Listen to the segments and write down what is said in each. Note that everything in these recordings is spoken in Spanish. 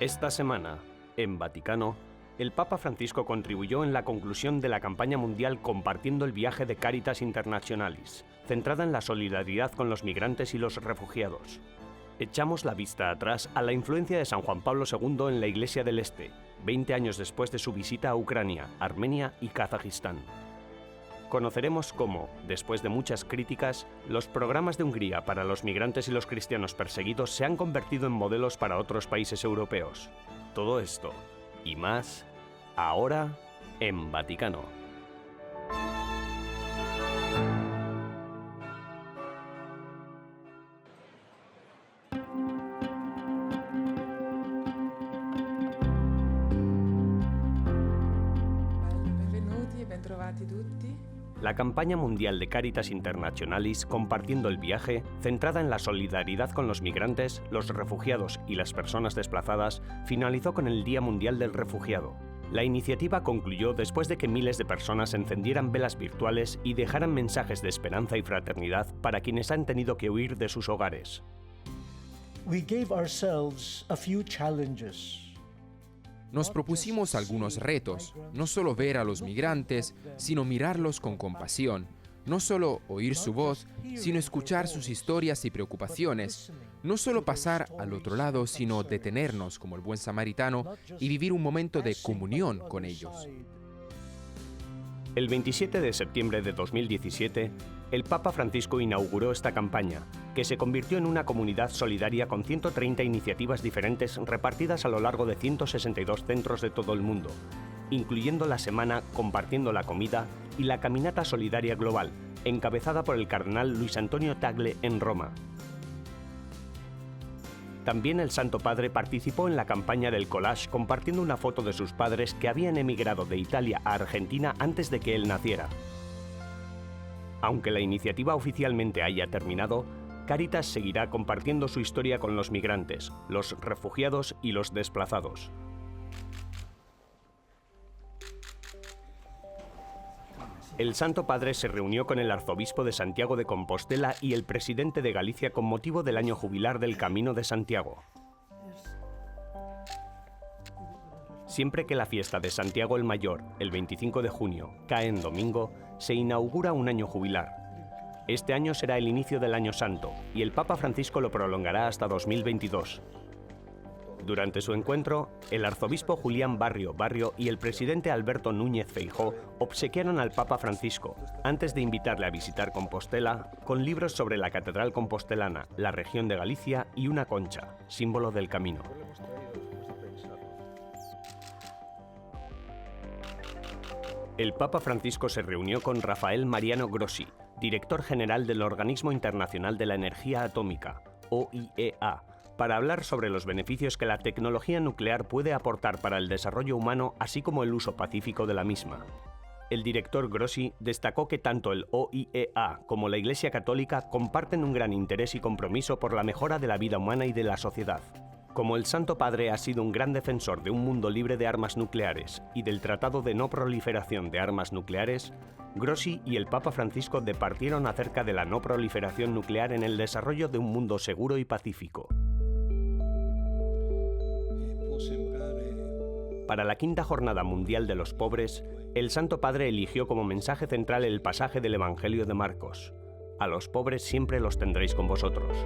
Esta semana, en Vaticano, el Papa Francisco contribuyó en la conclusión de la campaña mundial Compartiendo el viaje de Caritas Internationalis, centrada en la solidaridad con los migrantes y los refugiados. Echamos la vista atrás a la influencia de San Juan Pablo II en la Iglesia del Este, 20 años después de su visita a Ucrania, Armenia y Kazajistán. Conoceremos cómo, después de muchas críticas, los programas de Hungría para los migrantes y los cristianos perseguidos se han convertido en modelos para otros países europeos. Todo esto y más, ahora en Vaticano. Benvenuti e bentrovati tutti. La campaña mundial de Caritas Internationalis Compartiendo el viaje, centrada en la solidaridad con los migrantes, los refugiados y las personas desplazadas, finalizó con el Día Mundial del Refugiado. La iniciativa concluyó después de que miles de personas encendieran velas virtuales y dejaran mensajes de esperanza y fraternidad para quienes han tenido que huir de sus hogares. We gave ourselves a few challenges. Nos propusimos algunos retos, no solo ver a los migrantes, sino mirarlos con compasión, no solo oír su voz, sino escuchar sus historias y preocupaciones, no solo pasar al otro lado, sino detenernos como el buen samaritano y vivir un momento de comunión con ellos. El 27 de septiembre de 2017, el Papa Francisco inauguró esta campaña, que se convirtió en una comunidad solidaria con 130 iniciativas diferentes repartidas a lo largo de 162 centros de todo el mundo, incluyendo la semana Compartiendo la Comida y la Caminata Solidaria Global, encabezada por el cardenal Luis Antonio Tagle en Roma. También el Santo Padre participó en la campaña del collage compartiendo una foto de sus padres que habían emigrado de Italia a Argentina antes de que él naciera. Aunque la iniciativa oficialmente haya terminado, Caritas seguirá compartiendo su historia con los migrantes, los refugiados y los desplazados. El Santo Padre se reunió con el arzobispo de Santiago de Compostela y el presidente de Galicia con motivo del año jubilar del Camino de Santiago. Siempre que la fiesta de Santiago el Mayor, el 25 de junio, cae en domingo, se inaugura un año jubilar. Este año será el inicio del Año Santo y el Papa Francisco lo prolongará hasta 2022. Durante su encuentro, el arzobispo Julián Barrio y el presidente Alberto Núñez Feijóo obsequiaron al Papa Francisco, antes de invitarle a visitar Compostela, con libros sobre la Catedral Compostelana, la región de Galicia y una concha, símbolo del camino. El Papa Francisco se reunió con Rafael Mariano Grossi, director general del Organismo Internacional de la Energía Atómica, OIEA, para hablar sobre los beneficios que la tecnología nuclear puede aportar para el desarrollo humano, así como el uso pacífico de la misma. El director Grossi destacó que tanto el OIEA como la Iglesia Católica comparten un gran interés y compromiso por la mejora de la vida humana y de la sociedad. Como el Santo Padre ha sido un gran defensor de un mundo libre de armas nucleares y del Tratado de No Proliferación de Armas Nucleares, Grossi y el Papa Francisco departieron acerca de la no proliferación nuclear en el desarrollo de un mundo seguro y pacífico. Para la quinta Jornada Mundial de los Pobres, el Santo Padre eligió como mensaje central el pasaje del Evangelio de Marcos: «A los pobres siempre los tendréis con vosotros».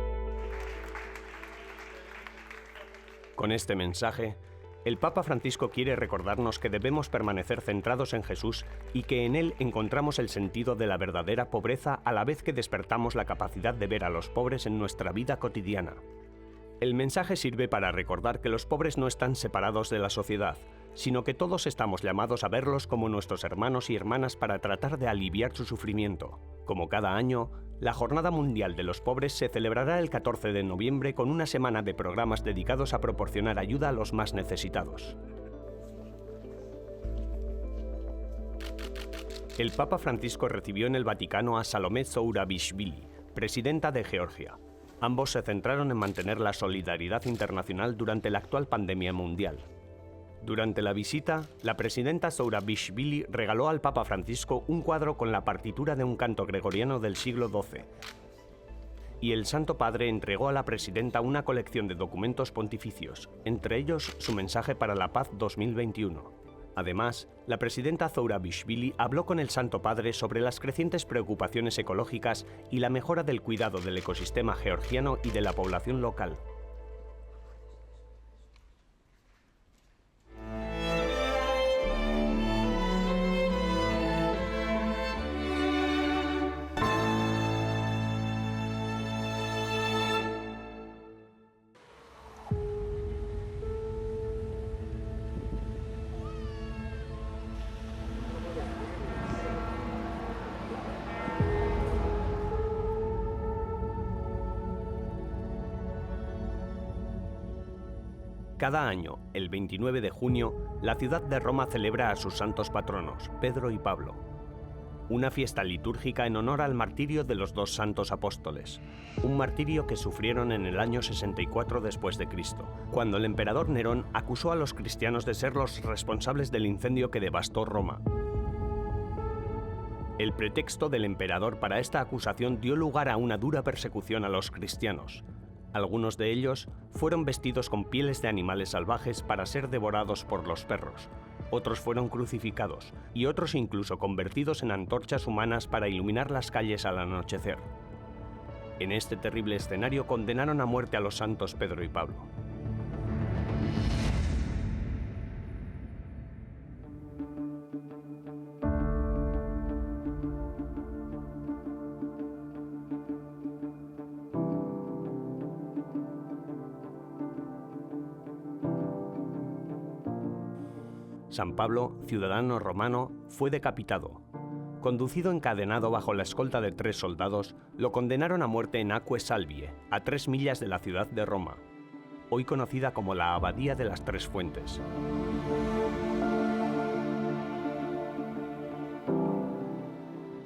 Con este mensaje, el Papa Francisco quiere recordarnos que debemos permanecer centrados en Jesús y que en Él encontramos el sentido de la verdadera pobreza a la vez que despertamos la capacidad de ver a los pobres en nuestra vida cotidiana. El mensaje sirve para recordar que los pobres no están separados de la sociedad, sino que todos estamos llamados a verlos como nuestros hermanos y hermanas para tratar de aliviar su sufrimiento. Como cada año, la Jornada Mundial de los Pobres se celebrará el 14 de noviembre con una semana de programas dedicados a proporcionar ayuda a los más necesitados. El Papa Francisco recibió en el Vaticano a Salomé Zourabichvili, presidenta de Georgia. Ambos se centraron en mantener la solidaridad internacional durante la actual pandemia mundial. Durante la visita, la presidenta Zourabichvili regaló al Papa Francisco un cuadro con la partitura de un canto gregoriano del siglo XII. y el Santo Padre entregó a la presidenta una colección de documentos pontificios, entre ellos su mensaje para la paz 2021. Además, la presidenta Zourabishvili habló con el Santo Padre sobre las crecientes preocupaciones ecológicas y la mejora del cuidado del ecosistema georgiano y de la población local. Cada año, el 29 de junio, la ciudad de Roma celebra a sus santos patronos, Pedro y Pablo. Una fiesta litúrgica en honor al martirio de los dos santos apóstoles, un martirio que sufrieron en el año 64 después de Cristo, cuando el emperador Nerón acusó a los cristianos de ser los responsables del incendio que devastó Roma. El pretexto del emperador para esta acusación dio lugar a una dura persecución a los cristianos. Algunos de ellos fueron vestidos con pieles de animales salvajes para ser devorados por los perros. Otros fueron crucificados y otros incluso convertidos en antorchas humanas para iluminar las calles al anochecer. En este terrible escenario condenaron a muerte a los santos Pedro y Pablo. San Pablo, ciudadano romano, fue decapitado. Conducido encadenado bajo la escolta de 3 soldados, lo condenaron a muerte en Acque Salvie, a 3 millas de la ciudad de Roma, hoy conocida como la Abadía de las Tres Fuentes.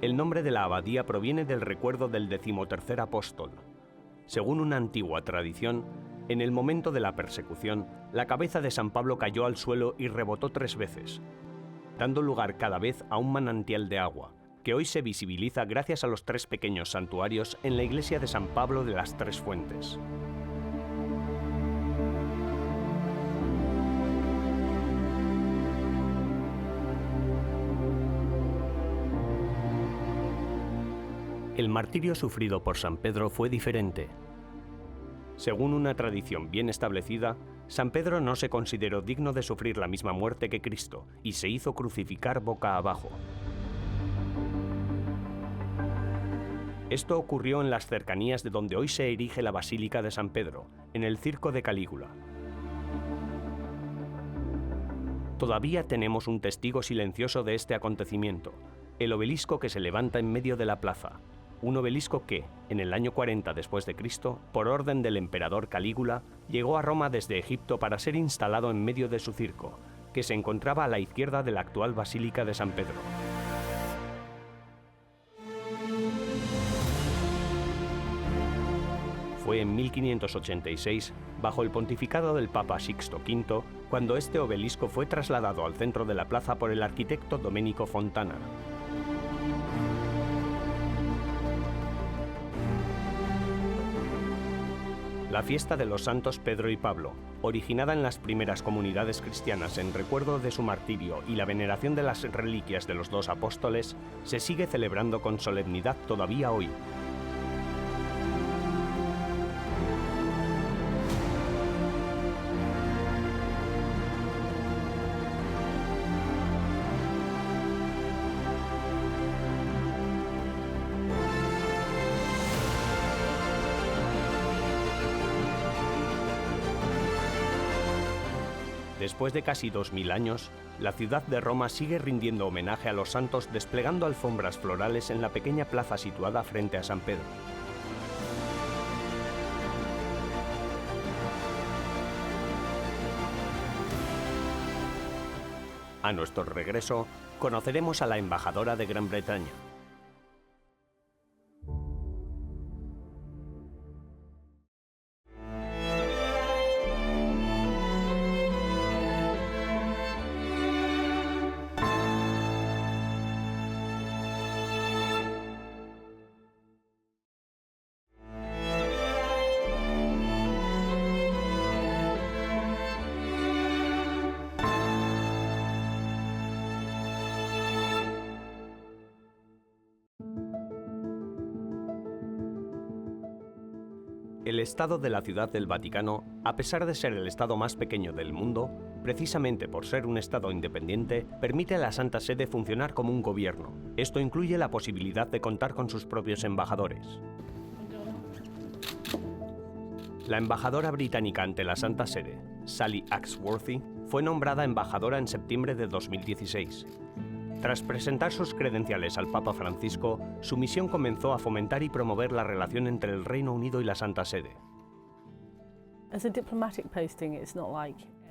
El nombre de la abadía proviene del recuerdo del 13º apóstol. Según una antigua tradición, en el momento de la persecución, la cabeza de San Pablo cayó al suelo y rebotó 3 veces, dando lugar cada vez a un manantial de agua, que hoy se visibiliza gracias a los 3 pequeños santuarios en la iglesia de San Pablo de las Tres Fuentes. El martirio sufrido por San Pedro fue diferente. Según una tradición bien establecida, San Pedro no se consideró digno de sufrir la misma muerte que Cristo y se hizo crucificar boca abajo. Esto ocurrió en las cercanías de donde hoy se erige la Basílica de San Pedro, en el Circo de Calígula. Todavía tenemos un testigo silencioso de este acontecimiento, el obelisco que se levanta en medio de la plaza. Un obelisco que, en el año 40 después de Cristo, por orden del emperador Calígula, llegó a Roma desde Egipto para ser instalado en medio de su circo, que se encontraba a la izquierda de la actual Basílica de San Pedro. Fue en 1586, bajo el pontificado del Papa Sixto V, cuando este obelisco fue trasladado al centro de la plaza por el arquitecto Domenico Fontana. La fiesta de los santos Pedro y Pablo, originada en las primeras comunidades cristianas en recuerdo de su martirio y la veneración de las reliquias de los dos apóstoles, se sigue celebrando con solemnidad todavía hoy. Después de casi 2000 años, la ciudad de Roma sigue rindiendo homenaje a los santos desplegando alfombras florales en la pequeña plaza situada frente a San Pedro. A nuestro regreso, conoceremos a la embajadora de Gran Bretaña. El Estado de la Ciudad del Vaticano, a pesar de ser el Estado más pequeño del mundo, precisamente por ser un Estado independiente, permite a la Santa Sede funcionar como un gobierno. Esto incluye la posibilidad de contar con sus propios embajadores. La embajadora británica ante la Santa Sede, Sally Axworthy, fue nombrada embajadora en septiembre de 2016. Tras presentar sus credenciales al Papa Francisco, su misión comenzó a fomentar y promover la relación entre el Reino Unido y la Santa Sede.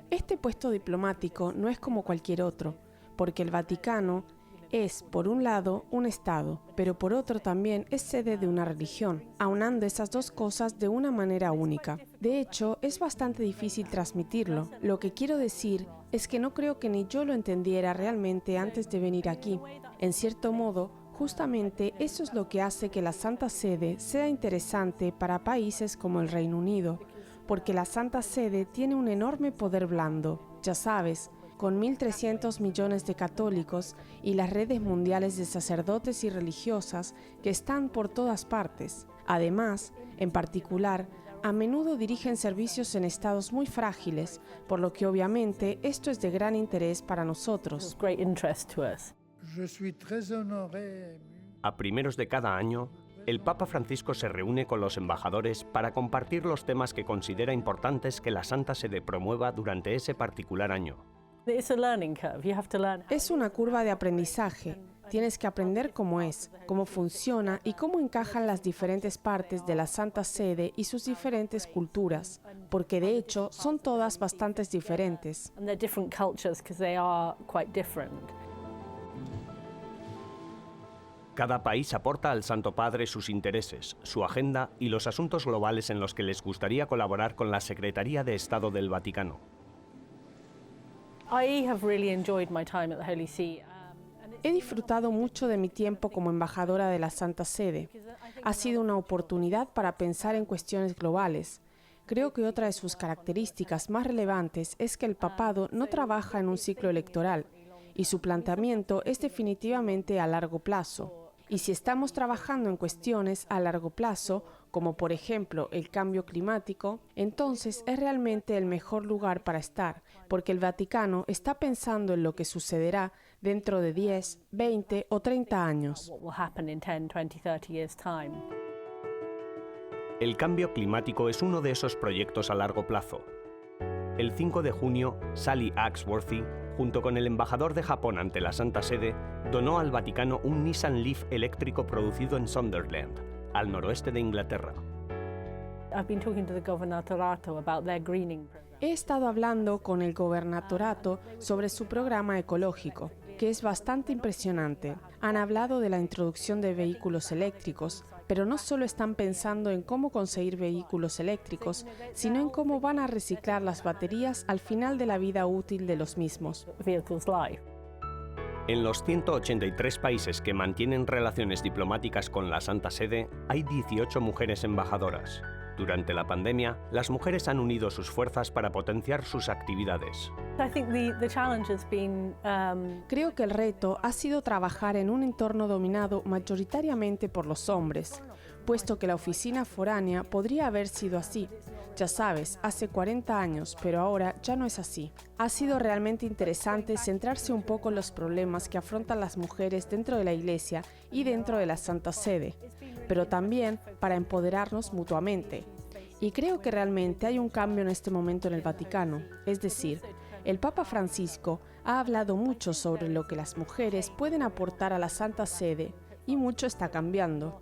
Este puesto diplomático no es como cualquier otro, porque el Vaticano es, por un lado, un Estado, pero por otro también es sede de una religión, aunando esas dos cosas de una manera única. De hecho, es bastante difícil transmitirlo. Lo que quiero decir es que no creo que ni yo lo entendiera realmente antes de venir aquí. En cierto modo, justamente eso es lo que hace que la Santa Sede sea interesante para países como el Reino Unido, porque la Santa Sede tiene un enorme poder blando, ya sabes, con 1.300 millones de católicos y las redes mundiales de sacerdotes y religiosas que están por todas partes. Además, en particular, a menudo dirigen servicios en estados muy frágiles, por lo que obviamente esto es de gran interés para nosotros. A primeros de cada año, el Papa Francisco se reúne con los embajadores para compartir los temas que considera importantes que la Santa Sede promueva durante ese particular año. Es una curva de aprendizaje. Tienes que aprender cómo es, cómo funciona y cómo encajan las diferentes partes de la Santa Sede y sus diferentes culturas, porque de hecho son todas bastante diferentes. Cada país aporta al Santo Padre sus intereses, su agenda y los asuntos globales en los que les gustaría colaborar con la Secretaría de Estado del Vaticano. He disfrutado mucho de mi tiempo como embajadora de la Santa Sede. Ha sido una oportunidad para pensar en cuestiones globales. Creo que otra de sus características más relevantes es que el papado no trabaja en un ciclo electoral y su planteamiento es definitivamente a largo plazo. Y si estamos trabajando en cuestiones a largo plazo, como por ejemplo el cambio climático, entonces es realmente el mejor lugar para estar, porque el Vaticano está pensando en lo que sucederá dentro de 10, 20 o 30 años. El cambio climático es uno de esos proyectos a largo plazo. El 5 de junio, Sally Axworthy, junto con el embajador de Japón ante la Santa Sede, donó al Vaticano un Nissan Leaf eléctrico producido en Sunderland, al noroeste de Inglaterra. He estado hablando con el gobernatorato sobre su programa ecológico, que es bastante impresionante. Han hablado de la introducción de vehículos eléctricos, pero no solo están pensando en cómo conseguir vehículos eléctricos, sino en cómo van a reciclar las baterías al final de la vida útil de los mismos. En los 183 países que mantienen relaciones diplomáticas con la Santa Sede, hay 18 mujeres embajadoras. Durante la pandemia, las mujeres han unido sus fuerzas para potenciar sus actividades. Creo que el reto ha sido trabajar en un entorno dominado mayoritariamente por los hombres, puesto que la oficina foránea podría haber sido así. Ya sabes, hace 40 años, pero ahora ya no es así. Ha sido realmente interesante centrarse un poco en los problemas que afrontan las mujeres dentro de la Iglesia y dentro de la Santa Sede, pero también para empoderarnos mutuamente. Y creo que realmente hay un cambio en este momento en el Vaticano, es decir, el Papa Francisco ha hablado mucho sobre lo que las mujeres pueden aportar a la Santa Sede y mucho está cambiando.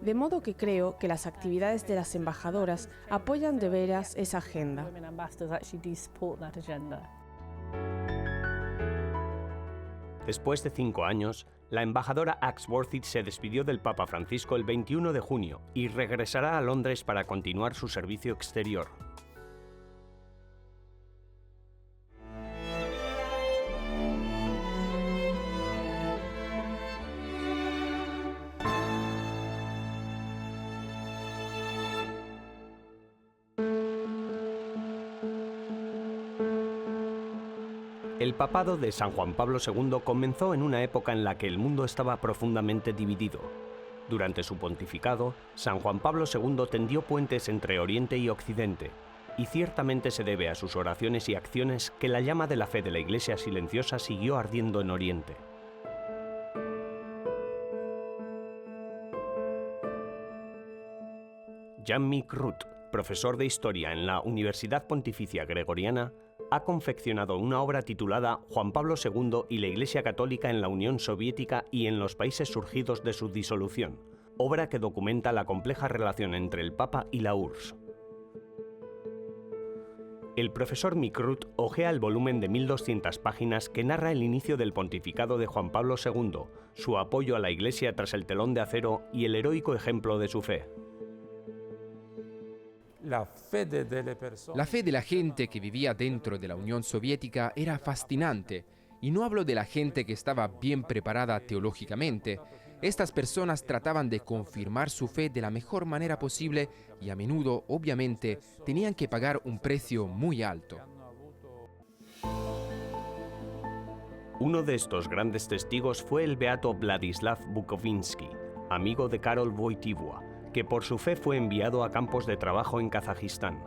De modo que creo que las actividades de las embajadoras apoyan de veras esa agenda. Después de 5 años, la embajadora Axworthy se despidió del Papa Francisco el 21 de junio y regresará a Londres para continuar su servicio exterior. El papado de San Juan Pablo II comenzó en una época en la que el mundo estaba profundamente dividido. Durante su pontificado, San Juan Pablo II tendió puentes entre Oriente y Occidente, y ciertamente se debe a sus oraciones y acciones que la llama de la fe de la Iglesia silenciosa siguió ardiendo en Oriente. Jean-Michel Roux, profesor de Historia en la Universidad Pontificia Gregoriana, ha confeccionado una obra titulada Juan Pablo II y la Iglesia Católica en la Unión Soviética y en los países surgidos de su disolución, obra que documenta la compleja relación entre el Papa y la URSS. El profesor Micrut hojea el volumen de 1200 páginas que narra el inicio del pontificado de Juan Pablo II, su apoyo a la Iglesia tras el telón de acero y el heroico ejemplo de su fe. La fe de la gente que vivía dentro de la Unión Soviética era fascinante, y no hablo de la gente que estaba bien preparada teológicamente. Estas personas trataban de confirmar su fe de la mejor manera posible y a menudo, obviamente, tenían que pagar un precio muy alto. Uno de estos grandes testigos fue el beato Vladislav Bukovinsky, amigo de Karol Wojtyła, que por su fe fue enviado a campos de trabajo en Kazajistán.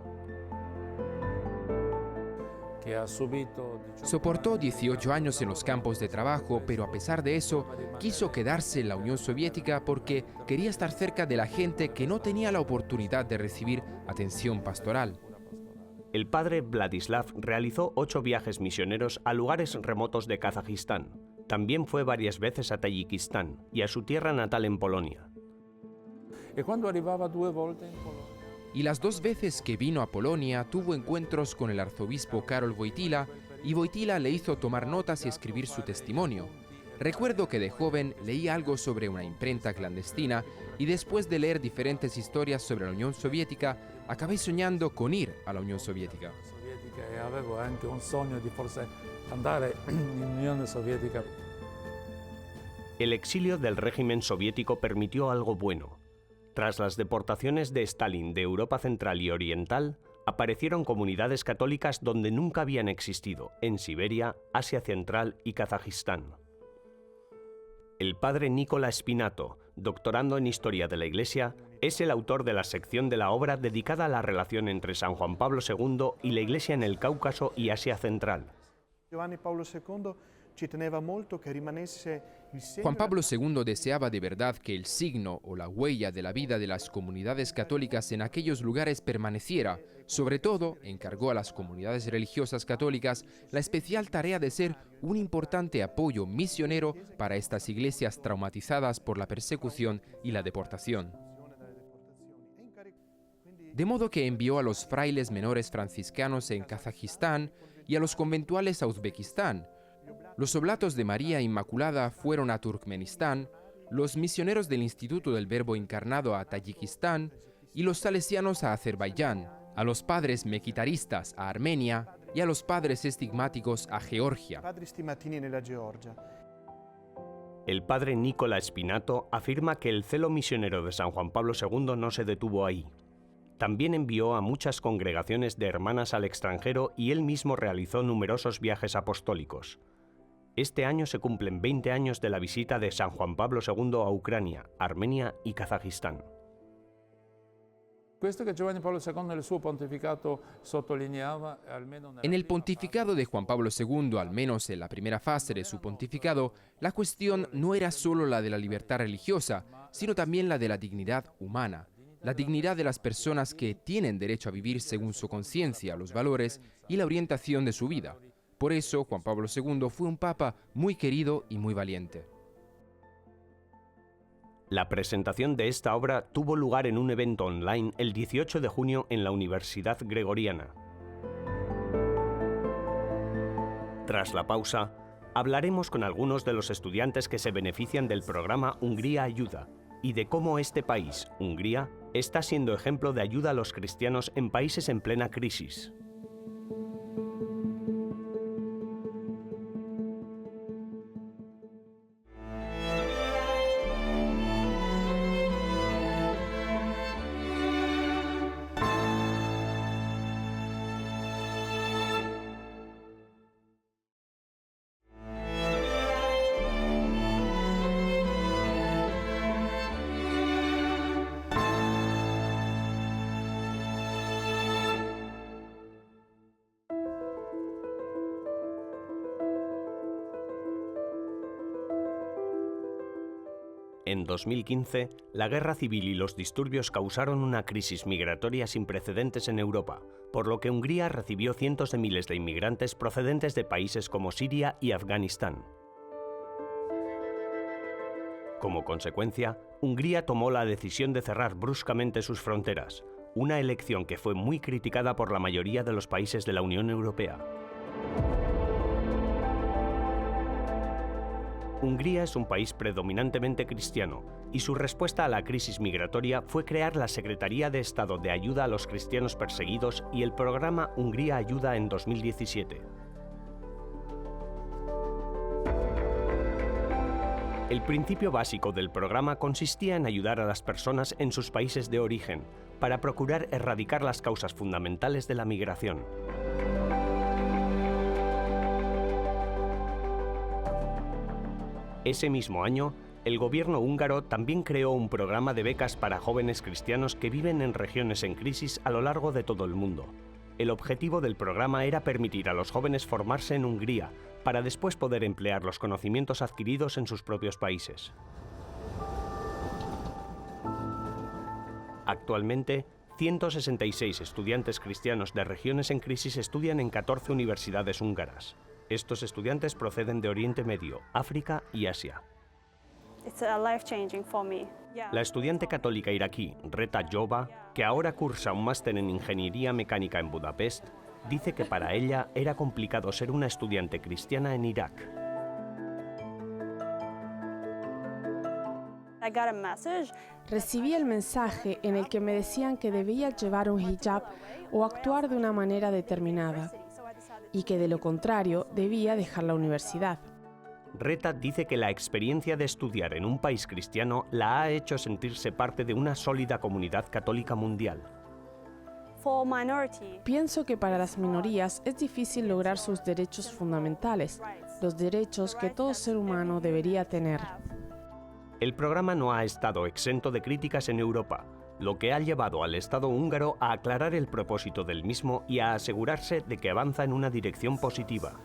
Soportó 18 años en los campos de trabajo, pero a pesar de eso, quiso quedarse en la Unión Soviética porque quería estar cerca de la gente que no tenía la oportunidad de recibir atención pastoral. El padre Vladislav realizó 8 viajes misioneros a lugares remotos de Kazajistán. También fue varias veces a Tayikistán y a su tierra natal en Polonia. Y las 2 veces que vino a Polonia tuvo encuentros con el arzobispo Karol Wojtyła y Wojtyła le hizo tomar notas y escribir su testimonio. Recuerdo que de joven leí algo sobre una imprenta clandestina y después de leer diferentes historias sobre la Unión Soviética, acabé soñando con ir a la Unión Soviética. El exilio del régimen soviético permitió algo bueno. Tras las deportaciones de Stalin de Europa Central y Oriental, aparecieron comunidades católicas donde nunca habían existido, en Siberia, Asia Central y Kazajistán. El padre Nicola Spinato, doctorando en Historia de la Iglesia, es el autor de la sección de la obra dedicada a la relación entre San Juan Pablo II y la Iglesia en el Cáucaso y Asia Central. Juan Pablo II deseaba de verdad que el signo o la huella de la vida de las comunidades católicas en aquellos lugares permaneciera. Sobre todo, encargó a las comunidades religiosas católicas la especial tarea de ser un importante apoyo misionero para estas iglesias traumatizadas por la persecución y la deportación. De modo que envió a los frailes menores franciscanos en Kazajistán y a los conventuales a Uzbekistán. Los oblatos de María Inmaculada fueron a Turkmenistán, los misioneros del Instituto del Verbo Encarnado a Tayikistán y los salesianos a Azerbaiyán, a los padres mequitaristas a Armenia y a los padres estigmáticos a Georgia. El padre Nicola Spinato afirma que el celo misionero de San Juan Pablo II no se detuvo ahí. También envió a muchas congregaciones de hermanas al extranjero y él mismo realizó numerosos viajes apostólicos. Este año se cumplen 20 años de la visita de San Juan Pablo II a Ucrania, Armenia y Kazajistán. En el pontificado de Juan Pablo II, al menos en la primera fase de su pontificado, la cuestión no era solo la de la libertad religiosa, sino también la de la dignidad humana, la dignidad de las personas que tienen derecho a vivir según su conciencia, los valores y la orientación de su vida. Por eso, Juan Pablo II fue un papa muy querido y muy valiente. La presentación de esta obra tuvo lugar en un evento online el 18 de junio en la Universidad Gregoriana. Tras la pausa, hablaremos con algunos de los estudiantes que se benefician del programa Hungría Ayuda y de cómo este país, Hungría, está siendo ejemplo de ayuda a los cristianos en países en plena crisis. En 2015, la guerra civil y los disturbios causaron una crisis migratoria sin precedentes en Europa, por lo que Hungría recibió cientos de miles de inmigrantes procedentes de países como Siria y Afganistán. Como consecuencia, Hungría tomó la decisión de cerrar bruscamente sus fronteras, una elección que fue muy criticada por la mayoría de los países de la Unión Europea. Hungría es un país predominantemente cristiano, y su respuesta a la crisis migratoria fue crear la Secretaría de Estado de Ayuda a los Cristianos Perseguidos y el programa Hungría Ayuda en 2017. El principio básico del programa consistía en ayudar a las personas en sus países de origen, para procurar erradicar las causas fundamentales de la migración. Ese mismo año, el gobierno húngaro también creó un programa de becas para jóvenes cristianos que viven en regiones en crisis a lo largo de todo el mundo. El objetivo del programa era permitir a los jóvenes formarse en Hungría, para después poder emplear los conocimientos adquiridos en sus propios países. Actualmente, 166 estudiantes cristianos de regiones en crisis estudian en 14 universidades húngaras. Estos estudiantes proceden de Oriente Medio, África y Asia. La estudiante católica iraquí Reta Jova, que ahora cursa un máster en Ingeniería Mecánica en Budapest, dice que para ella era complicado ser una estudiante cristiana en Irak. Recibí el mensaje en el que me decían que debía llevar un hijab o actuar de una manera determinada, y que de lo contrario debía dejar la universidad. Reta dice que la experiencia de estudiar en un país cristiano la ha hecho sentirse parte de una sólida comunidad católica mundial. Pienso que para las minorías es difícil lograr sus derechos fundamentales, los derechos que todo ser humano debería tener. El programa no ha estado exento de críticas en Europa, lo que ha llevado al Estado húngaro a aclarar el propósito del mismo y a asegurarse de que avanza en una dirección positiva.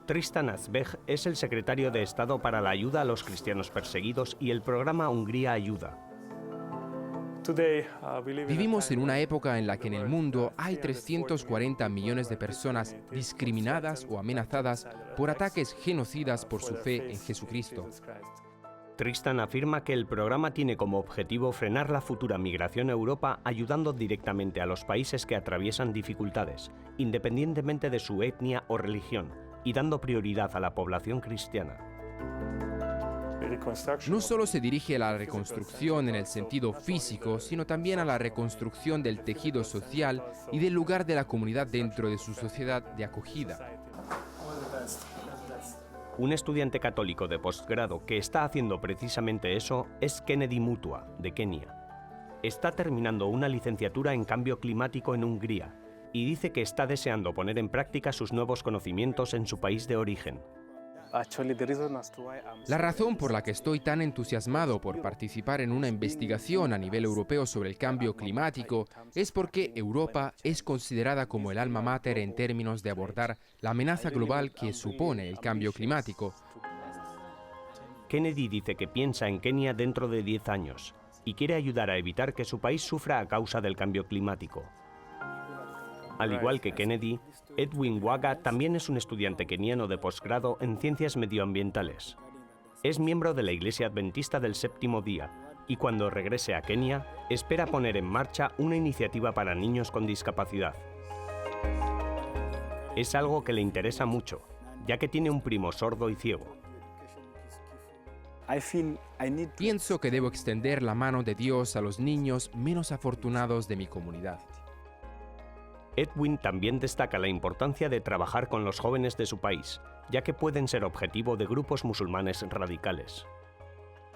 Tristan Azbeg es el secretario de Estado para la ayuda a los cristianos perseguidos y el programa Hungría Ayuda. Vivimos en una época en la que en el mundo hay 340 millones de personas discriminadas o amenazadas por ataques genocidas por su fe en Jesucristo. Tristan afirma que el programa tiene como objetivo frenar la futura migración a Europa ayudando directamente a los países que atraviesan dificultades, independientemente de su etnia o religión, y dando prioridad a la población cristiana. No solo se dirige a la reconstrucción en el sentido físico, sino también a la reconstrucción del tejido social y del lugar de la comunidad dentro de su sociedad de acogida. Un estudiante católico de posgrado que está haciendo precisamente eso es Kennedy Mutua, de Kenia. Está terminando una licenciatura en cambio climático en Hungría y dice que está deseando poner en práctica sus nuevos conocimientos en su país de origen. La razón por la que estoy tan entusiasmado por participar en una investigación a nivel europeo sobre el cambio climático es porque Europa es considerada como el alma mater en términos de abordar la amenaza global que supone el cambio climático. Kennedy dice que piensa en Kenia dentro de 10 años y quiere ayudar a evitar que su país sufra a causa del cambio climático. Al igual que Kennedy, Edwin Waga también es un estudiante keniano de posgrado en ciencias medioambientales. Es miembro de la Iglesia Adventista del Séptimo Día y cuando regrese a Kenia, espera poner en marcha una iniciativa para niños con discapacidad. Es algo que le interesa mucho, ya que tiene un primo sordo y ciego. Pienso que debo extender la mano de Dios a los niños menos afortunados de mi comunidad. Edwin también destaca la importancia de trabajar con los jóvenes de su país, ya que pueden ser objetivo de grupos musulmanes radicales.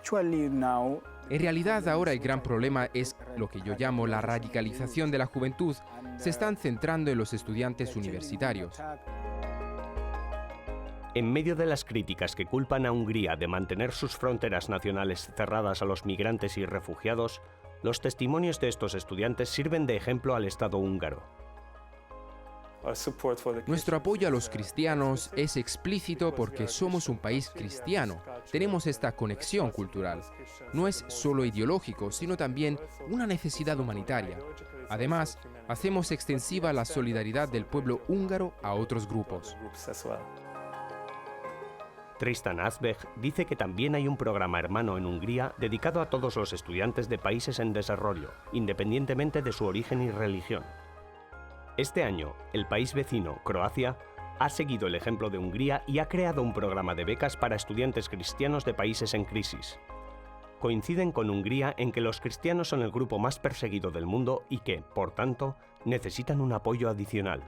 En realidad ahora el gran problema es lo que yo llamo la radicalización de la juventud. Se están centrando en los estudiantes universitarios. En medio de las críticas que culpan a Hungría de mantener sus fronteras nacionales cerradas a los migrantes y refugiados, los testimonios de estos estudiantes sirven de ejemplo al Estado húngaro. Nuestro apoyo a los cristianos es explícito porque somos un país cristiano. Tenemos esta conexión cultural. No es solo ideológico, sino también una necesidad humanitaria. Además, hacemos extensiva la solidaridad del pueblo húngaro a otros grupos. Tristan Azbeg dice que también hay un programa hermano en Hungría dedicado a todos los estudiantes de países en desarrollo, independientemente de su origen y religión. Este año, el país vecino, Croacia, ha seguido el ejemplo de Hungría y ha creado un programa de becas para estudiantes cristianos de países en crisis. Coinciden con Hungría en que los cristianos son el grupo más perseguido del mundo y que, por tanto, necesitan un apoyo adicional.